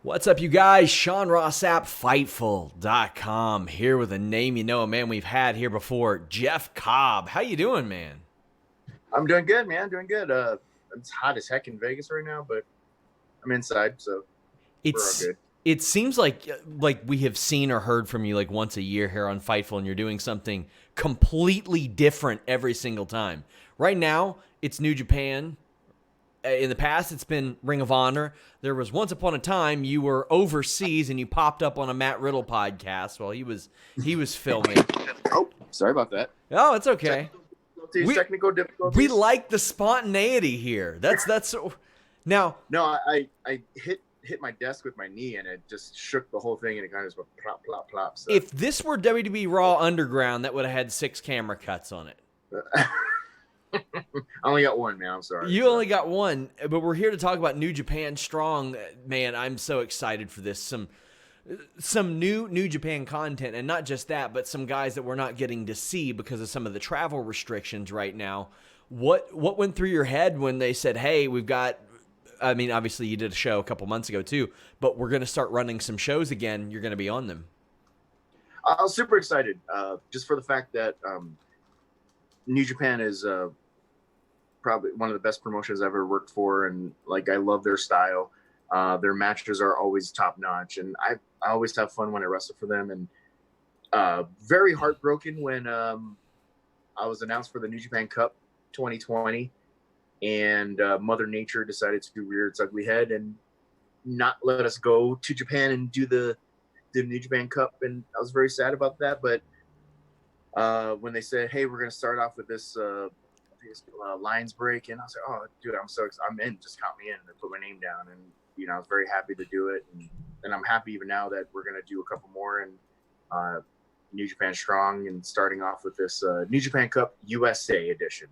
What's up, you guys? Sean Ross Sapp, Fightful.com, here with a name you know, a man we've had here before, Jeff Cobb. How you doing, man? I'm doing good, man. Doing good. It's hot as heck in Vegas right now, but I'm inside, so we're all It's good. it seems like we have seen or heard from you like once a year here on Fightful, and you're doing something completely different every single time. Right now, it's New Japan. In the past, it's been Ring of Honor. There was once upon a time you were overseas and you popped up on a Matt Riddle podcast while he was filming. Oh, sorry about that. Oh, it's okay. Technical difficulties. We like the spontaneity here. That's now. No, I hit my desk with my knee and it just shook the whole thing and it kind of just went plop plop plop. So. If this were WWE Raw Underground, that would have had 6 camera cuts on it. I only got one, man. I'm sorry. You only got one, but we're here to talk about New Japan Strong. Man, I'm so excited for this. Some New Japan content, and not just that, but some guys that we're not getting to see because of some of the travel restrictions right now. What went through your head when they said, hey, we've got, I mean, obviously you did a show a couple months ago too, but we're going to start running some shows again. You're going to be on them. I was super excited just for the fact that New Japan is probably one of the best promotions I've ever worked for, and like I love their style. Their matches are always top notch, and I always have fun when I wrestle for them. And very heartbroken when I was announced for the New Japan Cup 2020, and Mother Nature decided to rear its ugly head and not let us go to Japan and do the New Japan Cup, and I was very sad about that. But when they said, "Hey, we're going to start off with this Lions break," and I was like, "Oh, dude, I'm in. Just count me in." And they put my name down, and I was very happy to do it, and I'm happy even now that we're going to do a couple more in New Japan Strong, and starting off with this New Japan Cup USA edition.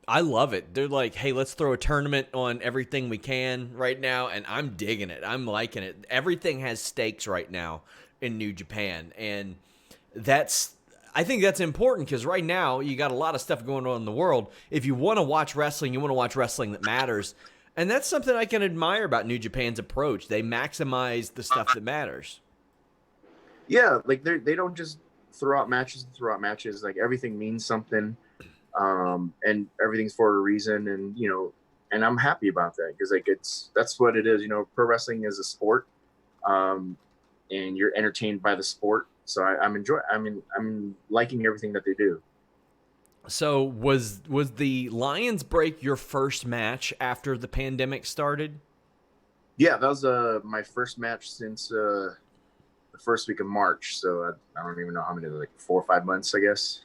I love it. They're like, hey, let's throw a tournament on everything we can right now, and I'm digging it. I'm liking it. Everything has stakes right now in New Japan, and I think that's important because right now you got a lot of stuff going on in the world. If you want to watch wrestling, you want to watch wrestling that matters, and that's something I can admire about New Japan's approach. They maximize the stuff that matters. Yeah, like they don't just throw out matches. Like everything means something. And everything's for a reason, and I'm happy about that because like that's what it is. Pro wrestling is a sport, and you're entertained by the sport. So I'm liking everything that they do. So was the Lions break your first match after the pandemic started? Yeah, that was my first match since the first week of March. So I don't even know how many, like 4 or 5 months, I guess.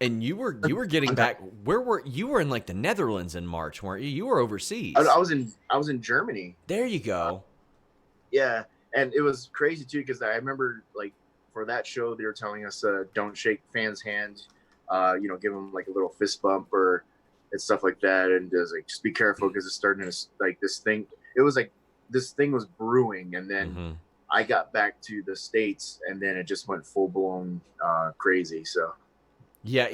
And you were getting back. You were in like the Netherlands in March, weren't you? You were overseas. I was in Germany. There you go. Yeah, and it was crazy too because I remember like for that show they were telling us don't shake fans' hands, give them like a little fist bump and stuff like that, and just be careful because it's starting to like this thing. It was like this thing was brewing, and then I got back to the States, and then it just went full blown crazy. So. Yeah,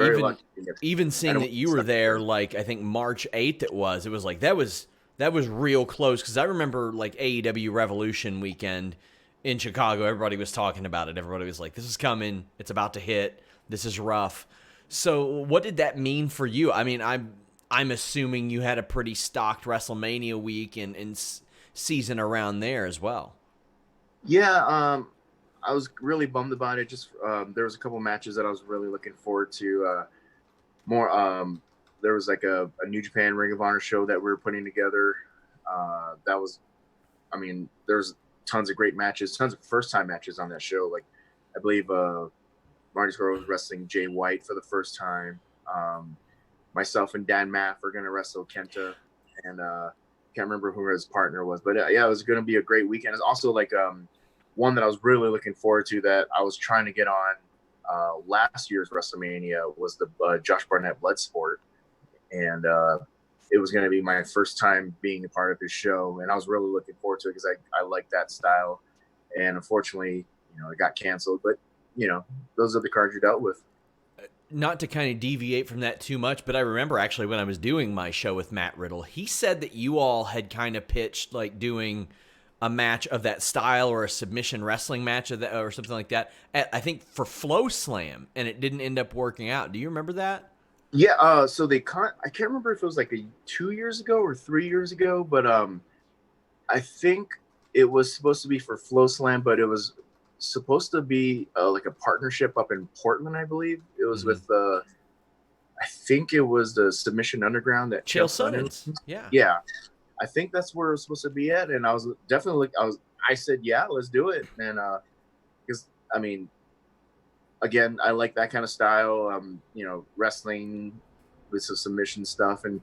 even seeing that you were there, like I think March 8th it was like that was real close because I remember like AEW Revolution weekend in Chicago. Everybody was talking about it. Everybody was like, "This is coming. It's about to hit. This is rough." So, what did that mean for you? I mean, I'm assuming you had a pretty stocked WrestleMania week and season around there as well. Yeah, I was really bummed about it. Just there was a couple matches that I was really looking forward to. There was like a New Japan Ring of Honor show that we were putting together. There's tons of great matches, tons of first time matches on that show. Like I believe Marty Scurll was wrestling Jay White for the first time. Myself and Dan Maff are going to wrestle KENTA, and can't remember who his partner was, but yeah, it was going to be a great weekend. It's also like one that I was really looking forward to that I was trying to get on last year's WrestleMania was the Josh Barnett Bloodsport. And it was going to be my first time being a part of his show. And I was really looking forward to it because I like that style. And unfortunately, it got canceled. But, those are the cards you're dealt with. Not to kind of deviate from that too much, but I remember actually when I was doing my show with Matt Riddle, he said that you all had kind of pitched like doing a match of that style or a submission wrestling match of that, or something like that, I think for Flow Slam, and it didn't end up working out. Do you remember that? Yeah, so I can't remember if it was like 2 years ago or 3 years ago, but I think it was supposed to be for Flow Slam, but it was supposed to be like a partnership up in Portland, I believe. It was with I think it was the Submission Underground that Chael Sonnen. Yeah. Yeah. I think that's where it was supposed to be at, and I was definitely I said yeah, let's do it, and because I mean, again, I like that kind of style, wrestling with some submission stuff, and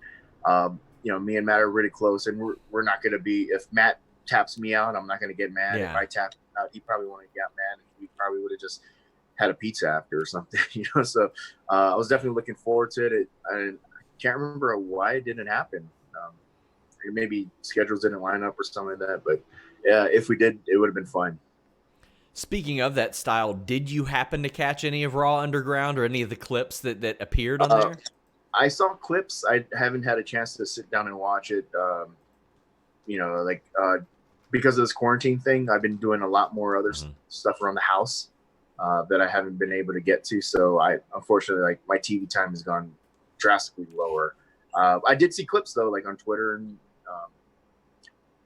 me and Matt are really close, and we're not gonna be, if Matt taps me out, I'm not gonna get mad. Yeah. If I tap him out, he probably wouldn't get mad, and we probably would have just had a pizza after or something, So I was definitely looking forward to it. I can't remember why it didn't happen. Maybe schedules didn't line up or something like that, but yeah, if we did, it would have been fun. Speaking of that style, did you happen to catch any of Raw Underground or any of the clips that appeared on there? I saw clips. I haven't had a chance to sit down and watch it. Because of this quarantine thing, I've been doing a lot more other stuff around the house that I haven't been able to get to. So I, unfortunately, my TV time has gone drastically lower. I did see clips though, like on Twitter, and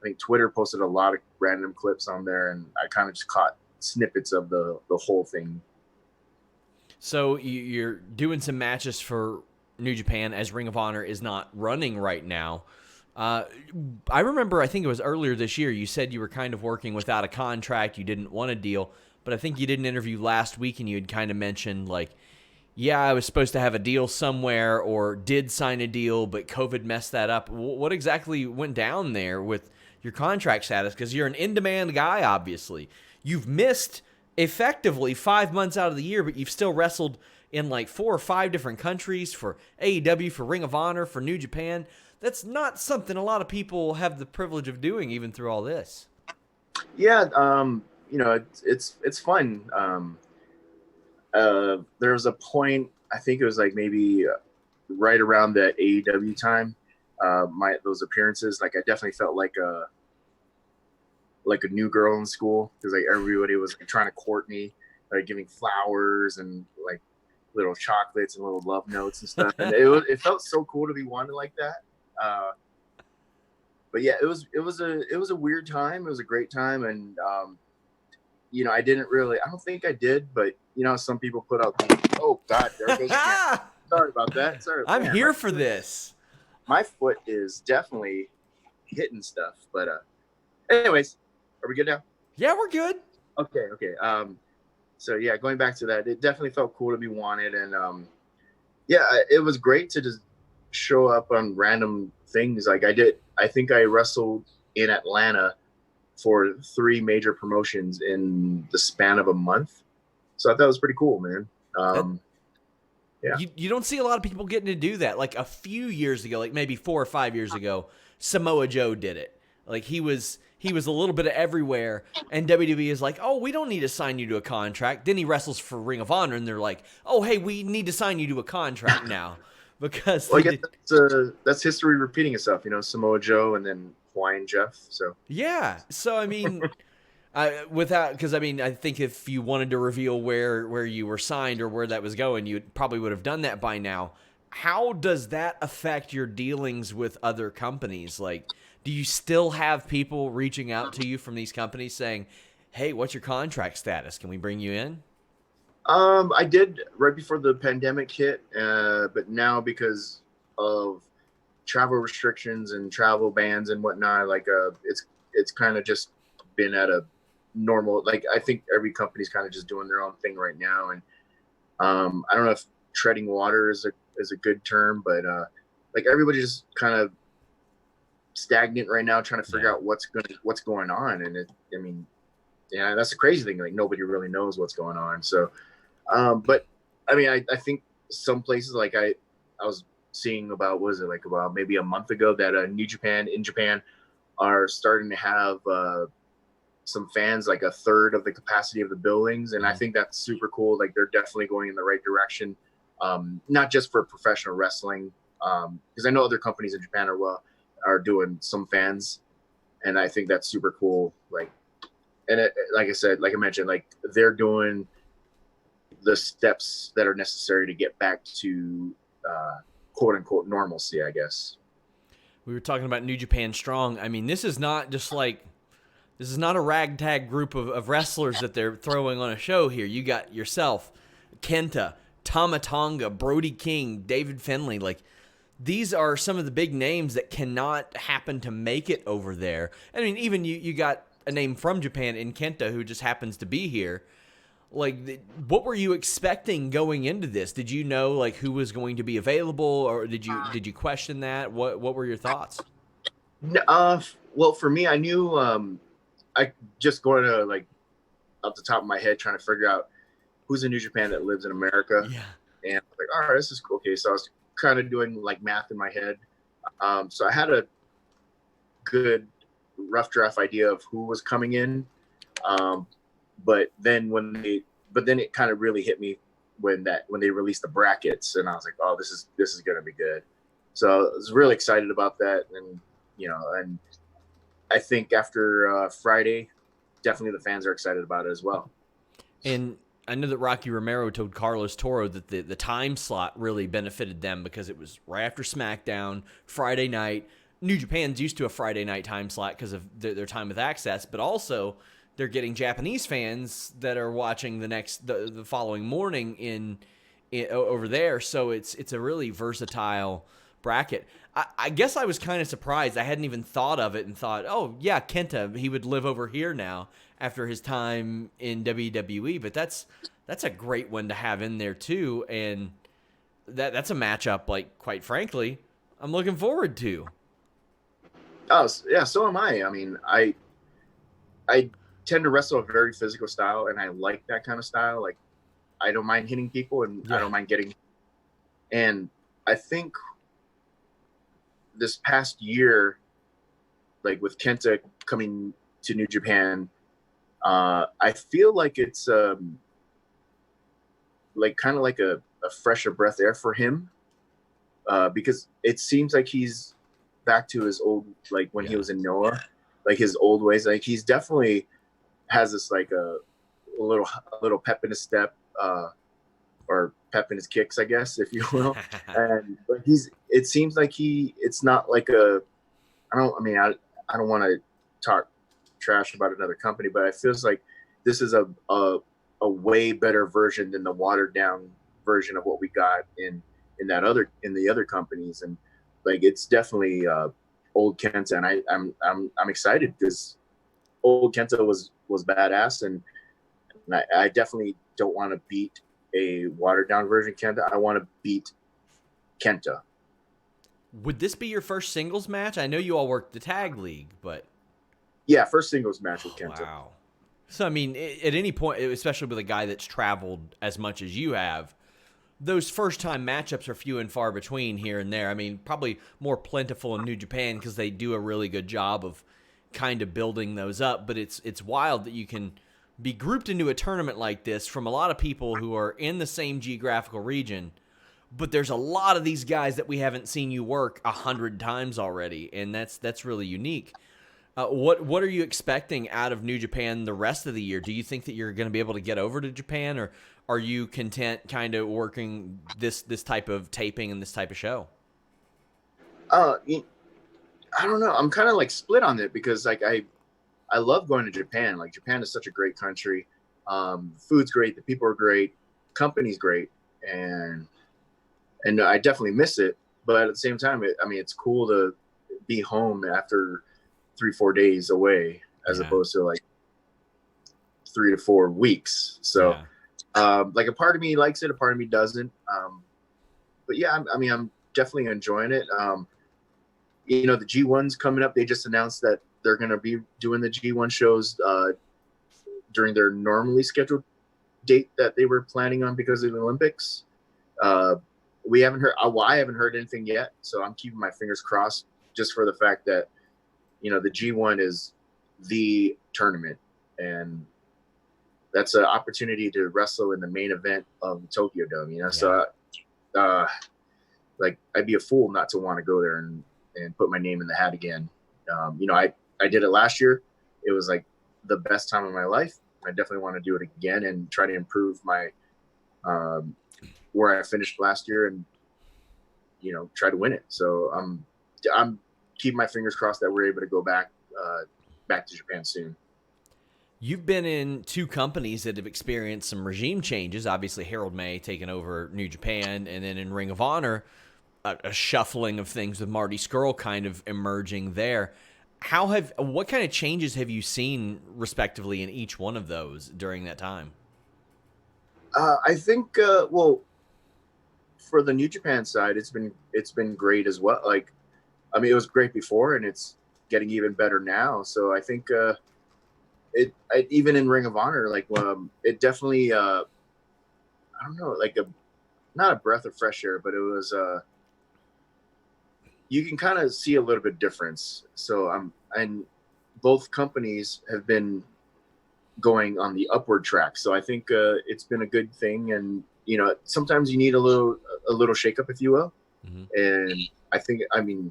I think Twitter posted a lot of random clips on there, and I kind of just caught snippets of the whole thing. So you're doing some matches for New Japan as Ring of Honor is not running right now. I remember, I think it was earlier this year, you said you were kind of working without a contract. You didn't want a deal, but I think you did an interview last week and you had kind of mentioned yeah, I was supposed to have a deal somewhere or did sign a deal, but COVID messed that up. What exactly went down there with your contract status? Because you're an in-demand guy, obviously. You've missed effectively 5 months out of the year, but you've still wrestled in 4 or 5 different countries for AEW, for Ring of Honor, for New Japan. That's not something a lot of people have the privilege of doing, even through all this. Yeah, it's fun. There was a point, I think it was maybe right around that AEW time, those appearances, I definitely felt like a new girl in school, because everybody was trying to court me, giving flowers and little chocolates and little love notes and stuff, and it felt so cool to be wanted like that. But yeah, it was a weird time. It was a great time, and I didn't really. I don't think I did, but some people put out. Oh God, there goes again. Sorry about that. Sorry. I'm here for this. My foot is definitely hitting stuff, but anyways, are we good now? Yeah, we're good. Okay. So yeah, going back to that, it definitely felt cool to be wanted, and yeah, it was great to just show up on random things. I think I wrestled in Atlanta for 3 major promotions in the span of a month. So I thought it was pretty cool, man. Yeah. You don't see a lot of people getting to do that. A few years ago, maybe 4 or 5 years ago, Samoa Joe did it. He was a little bit of everywhere, and WWE is oh, we don't need to sign you to a contract. Then he wrestles for Ring of Honor, and they're oh, hey, we need to sign you to a contract now. Because well, I guess that's history repeating itself, Samoa Joe and then Hawaiian Jeff. So yeah, so I mean, I think if you wanted to reveal where you were signed or where that was going, you probably would have done that by now. How does that affect your dealings with other companies? Do you still have people reaching out to you from these companies saying, "Hey, what's your contract status? Can we bring you in?" I did right before the pandemic hit, but now because of travel restrictions and travel bans and whatnot, it's kind of just been at a normal. I think every company's kind of just doing their own thing right now, and I don't know if treading water is a good term, but everybody just kind of stagnant right now, trying to figure out what's going on, and yeah, that's the crazy thing. Nobody really knows what's going on. So, but I think some places I was seeing about, about maybe a month ago, that New Japan in Japan are starting to have some fans, a third of the capacity of the buildings, and I think that's super cool. They're definitely going in the right direction, not just for professional wrestling, because I know other companies in Japan are doing some fans, and I think that's super cool. Like, and like I said, like I mentioned, like they're doing the steps that are necessary to get back to quote unquote normalcy, I guess. We were talking about New Japan Strong. I mean, this is not a ragtag group of wrestlers that they're throwing on a show here. You got yourself, Kenta, Tama Tonga, Brody King, David Finlay. Like, these are some of the big names that cannot happen to make it over there. I mean, even you got a name from Japan in Kenta who just happens to be here. Like, what were you expecting going into this? Did you know like who was going to be available, or did you question that? What were your thoughts? Well, for me, I knew I just going to like off the top of my head trying to figure out who's in New Japan that lives in America. Yeah. And like, all right, this is cool. Okay, so I was kind of doing like math in my head. So I had a good rough draft idea of who was coming in. But then it kind of really hit me when they released the brackets, and I was like, oh, this is gonna be good. So I was really excited about that, and and I think after Friday, definitely the fans are excited about it as well. And I know that Rocky Romero told Carlos Toro that the time slot really benefited them because it was right after SmackDown, Friday night. New Japan's used to a Friday night time slot because of their time with Access, but also they're getting Japanese fans that are watching the following morning in over there. So it's a really versatile bracket. I guess I was kind of surprised. I hadn't even thought of it and thought, oh yeah, Kenta, he would live over here now after his time in WWE. But that's a great one to have in there too, and that's a matchup, like, quite frankly, I'm looking forward to. Oh yeah, so am I. I mean, I tend to wrestle a very physical style, and I like that kind of style. Like, I don't mind hitting people, and I don't mind getting. And I think this past year, like with Kenta coming to New Japan, I feel like it's like kind of like a fresher breath air for him, because it seems like he's back to his old, like when he was in Noah, like his old ways. Like he's definitely has this like a little pep in his step, or pep in his kicks, I guess, if you will. And but it seems like it's not like I don't want to talk trash about another company, but it feels like this is a way better version than the watered down version of what we got in the other companies. And like, it's definitely old Kenta, and I'm excited because old Kenta was badass, and I definitely don't want to beat a watered down version Kenta. I want to beat Kenta. Would this be your first singles match? I know you all worked the tag league, but yeah, first singles match with Kenta. Wow. So I mean, at any point, especially with a guy that's traveled as much as you have, those first time matchups are few and far between here and there. I mean, probably more plentiful in New Japan because they do a really good job of kind of building those up. But it's wild that you can be grouped into a tournament like this from a lot of people who are in the same geographical region, but there's a lot of these guys that we haven't seen you work 100 times already, and that's really unique. What are you expecting out of New Japan the rest of the year? Do you think that you're going to be able to get over to Japan, or are you content kind of working this type of taping and this type of show? I don't know. I'm kind of like split on it because like I love going to Japan. Like, Japan is such a great country. Food's great. The people are great. Company's great. And I definitely miss it. But at the same time, it's cool to be home after 3-4 days away as opposed to like 3 to 4 weeks. So like, a part of me likes it, a part of me doesn't. But yeah, I'm definitely enjoying it. The G1's coming up. They just announced that they're going to be doing the G1 shows during their normally scheduled date that they were planning on because of the Olympics. We haven't heard. I haven't heard anything yet, so I'm keeping my fingers crossed just for the fact that the G1 is the tournament, and that's an opportunity to wrestle in the main event of the Tokyo Dome. So like, I'd be a fool not to want to go there and put my name in the hat again. I did it last year. It was like the best time of my life. I definitely want to do it again and try to improve my where I finished last year, and try to win it. So I'm keeping my fingers crossed that we're able to go back to Japan soon. You've been in 2 companies that have experienced some regime changes. Obviously, Harold May taking over New Japan, and then in Ring of Honor, a shuffling of things with Marty Scurll kind of emerging there. What kind of changes have you seen respectively in each one of those during that time? I think for the New Japan side, it's been great as well. Like, I mean, it was great before, and it's getting even better now. So I think even in Ring of Honor, like it definitely I don't know, like not a breath of fresh air, but it was you can kind of see a little bit difference. So and both companies have been going on the upward track. So I think it's been a good thing, and sometimes you need a little shakeup, if you will. Mm-hmm. And I mean,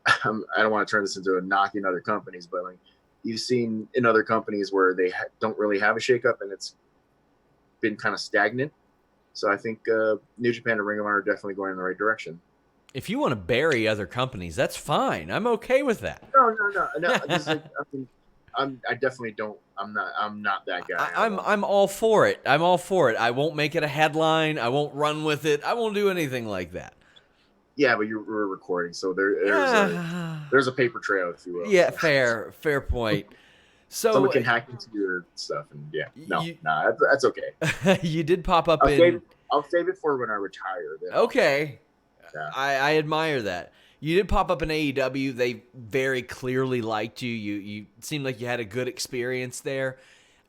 I don't want to turn this into a knocking other companies, but like you've seen in other companies where they don't really have a shakeup, and it's been kind of stagnant. So I think New Japan and Ring of Honor are definitely going in the right direction. If you want to bury other companies, that's fine. I'm okay with that. No. Just like, I definitely don't. I'm not that guy. I'm all for it. I'm all for it. I won't make it a headline. I won't run with it. I won't do anything like that. Yeah, but we're recording, so there's a paper trail, if you will. Yeah, fair point. So someone can hack into your stuff, and that's okay. You did pop up I'll save it for when I retire. Okay. Yeah. I admire that. You did pop up in AEW. They very clearly liked you. You seemed like you had a good experience there.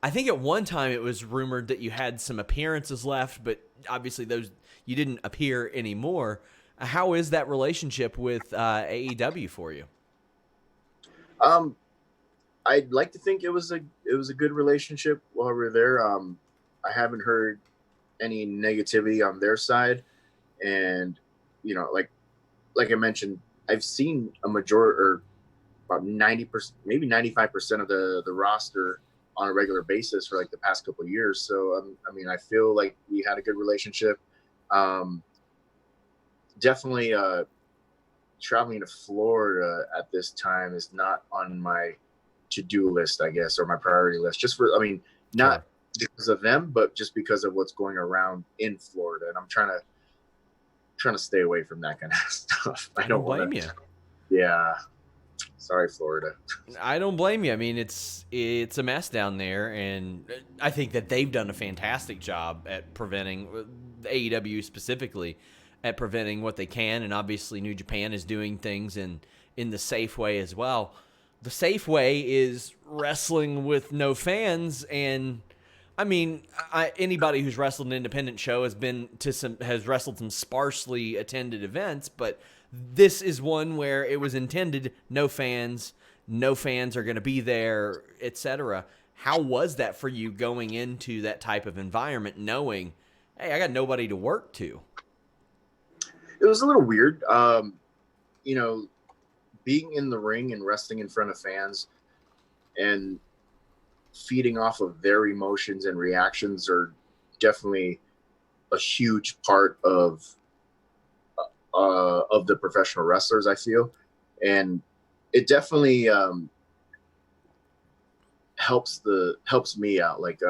I think at one time it was rumored that you had some appearances left, but obviously you didn't appear anymore. How is that relationship with AEW for you? I'd like to think it was a good relationship while we were there. I haven't heard any negativity on their side, and like I mentioned, I've seen a majority, or about 90%, maybe 95% of the roster on a regular basis for like the past couple of years. So I mean, I feel like we had a good relationship. Definitely traveling to Florida at this time is not on my to-do list, I guess, or my priority list. Not because of them, but just because of what's going around in Florida, and I'm trying to stay away from that kind of stuff. I don't blame you. Yeah. Sorry, Florida. I don't blame you. I mean, it's a mess down there, and I think that they've done a fantastic job at preventing, AEW specifically, at preventing what they can, and obviously New Japan is doing things in the safe way as well. The safe way is wrestling with no fans, and I mean, anybody who's wrestled an independent show has wrestled some sparsely attended events, but this is one where it was intended no fans are going to be there, etc. How was that for you going into that type of environment, knowing, hey, I got nobody to work to? It was a little weird. Being in the ring and wrestling in front of fans and feeding off of their emotions and reactions are definitely a huge part of the professional wrestlers, I feel. And it definitely helps me out. Like,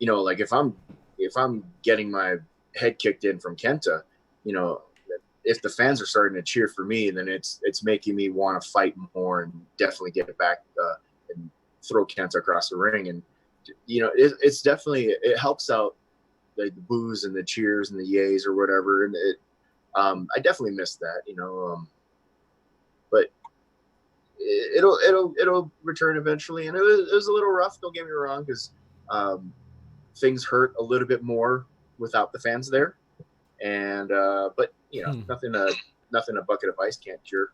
like if I'm getting my head kicked in from KENTA, if the fans are starting to cheer for me, then it's making me want to fight more and definitely get it back and throw KENTA across the ring. And it's definitely, it helps out the boos and the cheers and the yays or whatever. And I definitely miss that, but it'll return eventually. And it was a little rough, don't get me wrong, because things hurt a little bit more without the fans there. And but nothing a bucket of ice can't cure.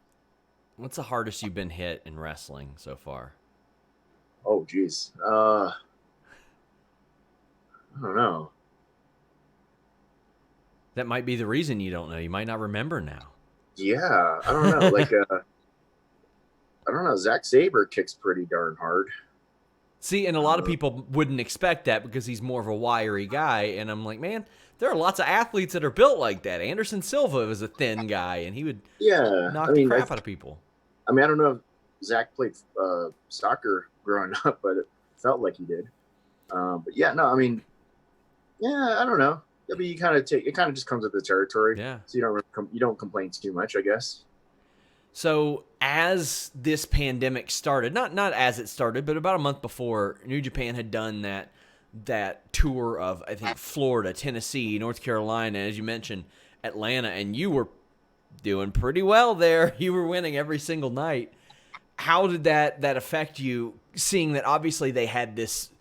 What's the hardest you've been hit in wrestling so far? Oh geez, I don't know. That might be the reason you don't know. You might not remember now. Yeah, I don't know. Like I don't know. Zack Sabre kicks pretty darn hard. See, and a lot of people wouldn't expect that because he's more of a wiry guy. And I'm like, man, there are lots of athletes that are built like that. Anderson Silva was a thin guy, and he would knock the crap out of people. I mean, I don't know if Zach played soccer growing up, but it felt like he did. But yeah, no, I mean, yeah, I don't know. I mean, you kind of just comes with the territory. Yeah. So you don't complain too much, I guess. So as this pandemic started, not as it started, but about a month before, New Japan had done that tour of, I think, Florida, Tennessee, North Carolina, as you mentioned, Atlanta, and you were doing pretty well there. You were winning every single night. How did that affect you, seeing that obviously they had this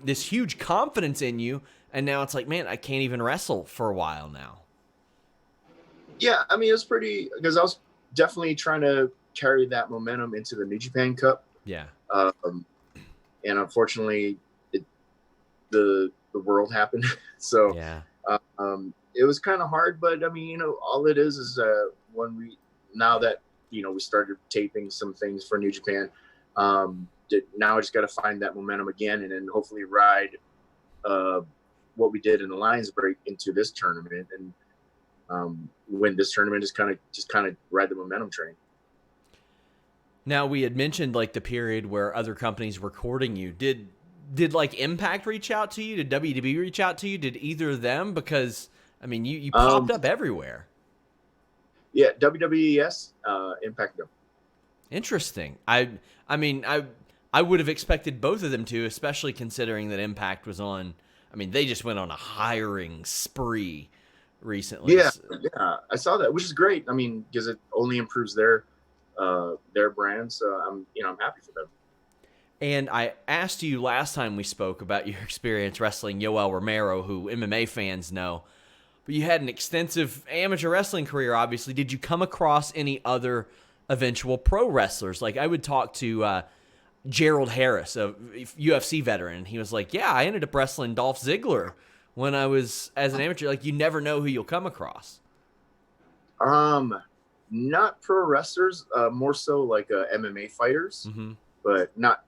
huge confidence in you, and now it's like, man, I can't even wrestle for a while now? Yeah, I mean, it was pretty, because I was definitely trying to carry that momentum into the New Japan Cup. Yeah. And unfortunately, the world happened. So yeah. It was kind of hard, but I mean, all it is now that, we started taping some things for New Japan, now I just got to find that momentum again, and then hopefully ride what we did in the Lions break into this tournament, and win this tournament, just kind of ride the momentum train. Now, we had mentioned like the period where other companies were courting you. Did like Impact reach out to you? Did WWE reach out to you? Did either of them? Because I mean, you popped up everywhere. Yeah, WWE, yes. Impact, no. Interesting. I mean, I would have expected both of them to, especially considering that Impact was on. I mean, they just went on a hiring spree recently. Yeah, I saw that, which is great. I mean, because it only improves their brand. So I'm happy for them. And I asked you last time we spoke about your experience wrestling Yoel Romero, who MMA fans know. But you had an extensive amateur wrestling career, obviously. Did you come across any other eventual pro wrestlers? Like, I would talk to Gerald Harris, a UFC veteran, and he was like, yeah, I ended up wrestling Dolph Ziggler when I was as an amateur. Like, you never know who you'll come across. Not pro wrestlers, more so like MMA fighters, but not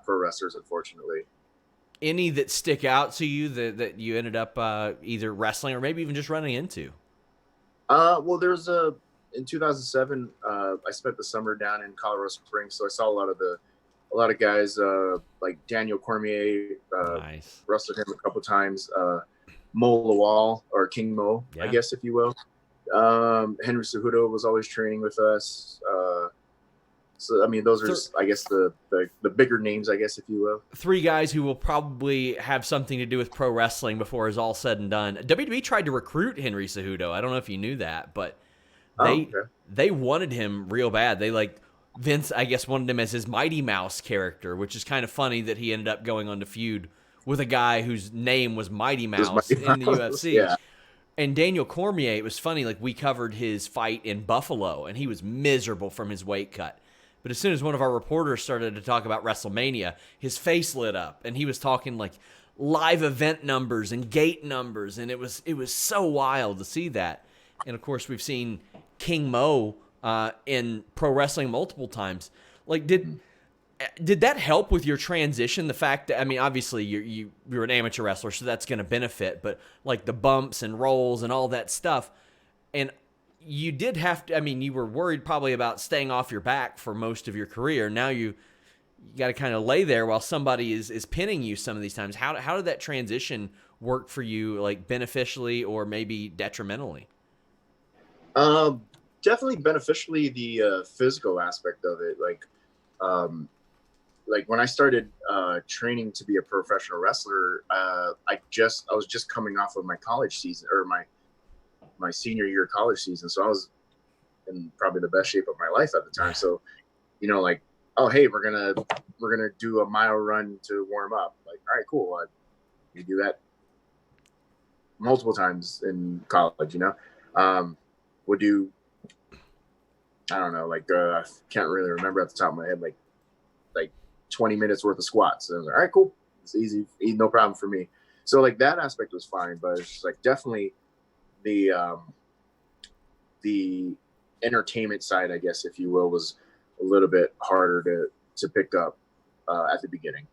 pro wrestlers, unfortunately. Any that stick out to you that you ended up either wrestling or maybe even just running into? Well, there's in 2007, I spent the summer down in Colorado Springs, so I saw a lot of guys like Daniel Cormier, nice. wrestled him a couple times. Mo Lawal, or King Mo, I guess, if you will. Henry Cejudo was always training with us. So, I mean, those are, I guess, the bigger names, I guess, if you will. Three guys who will probably have something to do with pro wrestling before it's all said and done. WWE tried to recruit Henry Cejudo. I don't know if you knew that, but they wanted him real bad. They, like, Vince, I guess, wanted him as his Mighty Mouse character, which is kind of funny that he ended up going on to feud with a guy whose name was Mighty Mouse in the UFC. Yeah. And Daniel Cormier, it was funny, like, we covered his fight in Buffalo, and he was miserable from his weight cut. But as soon as one of our reporters started to talk about WrestleMania, his face lit up, and he was talking like live event numbers and gate numbers, and it was so wild to see that. And of course, we've seen King Mo in pro wrestling multiple times. Like, did that help with your transition? The fact that, I mean, obviously you're an amateur wrestler, so that's going to benefit. But like the bumps and rolls and all that stuff, and you did have to, I mean, you were worried probably about staying off your back for most of your career. Now you got to kind of lay there while somebody is pinning you some of these times. How did that transition work for you, like beneficially or maybe detrimentally? Definitely beneficially, the physical aspect of it. Like when I started training to be a professional wrestler, I was just coming off of my college season, or my senior year college season. So I was in probably the best shape of my life at the time. So, like, oh, hey, we're going to do a mile run to warm up. Like, all right, cool. You do that multiple times in college, we'll do, I don't know, like, I can't really remember at the top of my head, like 20 minutes worth of squats. And I was like, all right, cool. It's easy. No problem for me. So like that aspect was fine, but it's just like definitely the entertainment side, I guess, if you will, was a little bit harder to pick up at the beginning.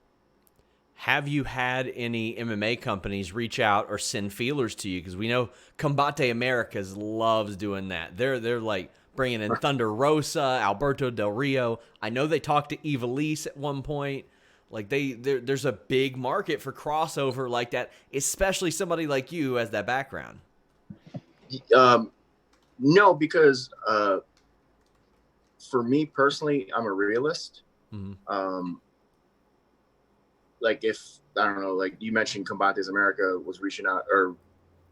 Have you had any MMA companies reach out or send feelers to you? Because we know Combate Americas loves doing that. They're like bringing in Thunder Rosa, Alberto Del Rio. I know they talked to Ivelisse at one point. Like there's a big market for crossover like that, especially somebody like you who has that background. No, because for me personally, I'm a realist. Mm-hmm. Like if, I don't know, like you mentioned Combates America was reaching out or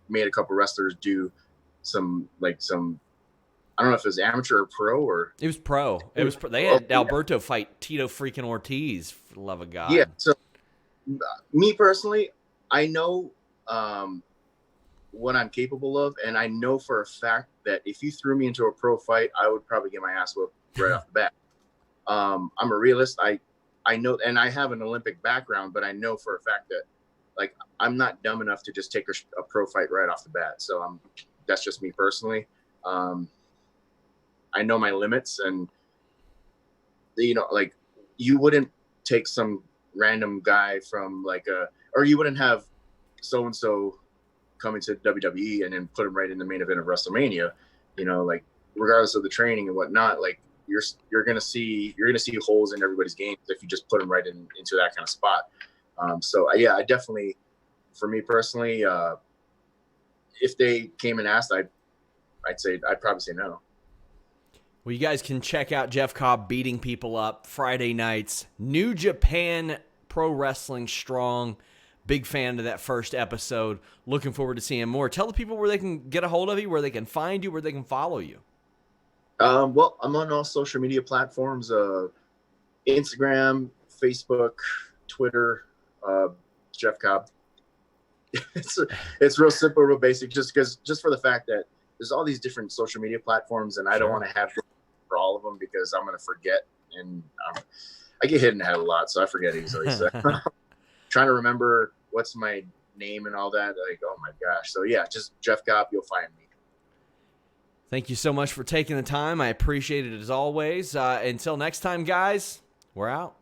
made a couple wrestlers do some, I don't know if it was amateur or pro or. It was pro. They had Alberto fight Tito freaking Ortiz, for the love of God. Yeah. So me personally, I know what I'm capable of. And I know for a fact that if you threw me into a pro fight, I would probably get my ass whooped right off the bat. I'm a realist. I know, and I have an Olympic background, but I know for a fact that, like, I'm not dumb enough to just take a pro fight right off the bat. So that's just me personally. I know my limits, and like you wouldn't take some random guy from or you wouldn't have so-and-so coming to WWE and then put him right in the main event of WrestleMania, like regardless of the training and whatnot, like, you're gonna see holes in everybody's games if you just put them right into that kind of spot. So yeah, I definitely, for me personally, if they came and asked, I'd probably say no. Well, you guys can check out Jeff Cobb beating people up Friday nights. New Japan Pro Wrestling Strong. Big fan of that first episode. Looking forward to seeing more. Tell the people where they can get a hold of you, where they can find you, where they can follow you. Well, I'm on all social media platforms, Instagram, Facebook, Twitter, Jeff Cobb. It's real simple, real basic, just for the fact that there's all these different social media platforms, and I don't want to have to for all of them because I'm going to forget, and I get hit in the head a lot, so I forget easily. So trying to remember what's my name and all that, like, oh my gosh. So yeah, just Jeff Cobb, you'll find me. Thank you so much for taking the time. I appreciate it as always. Until next time, guys, we're out.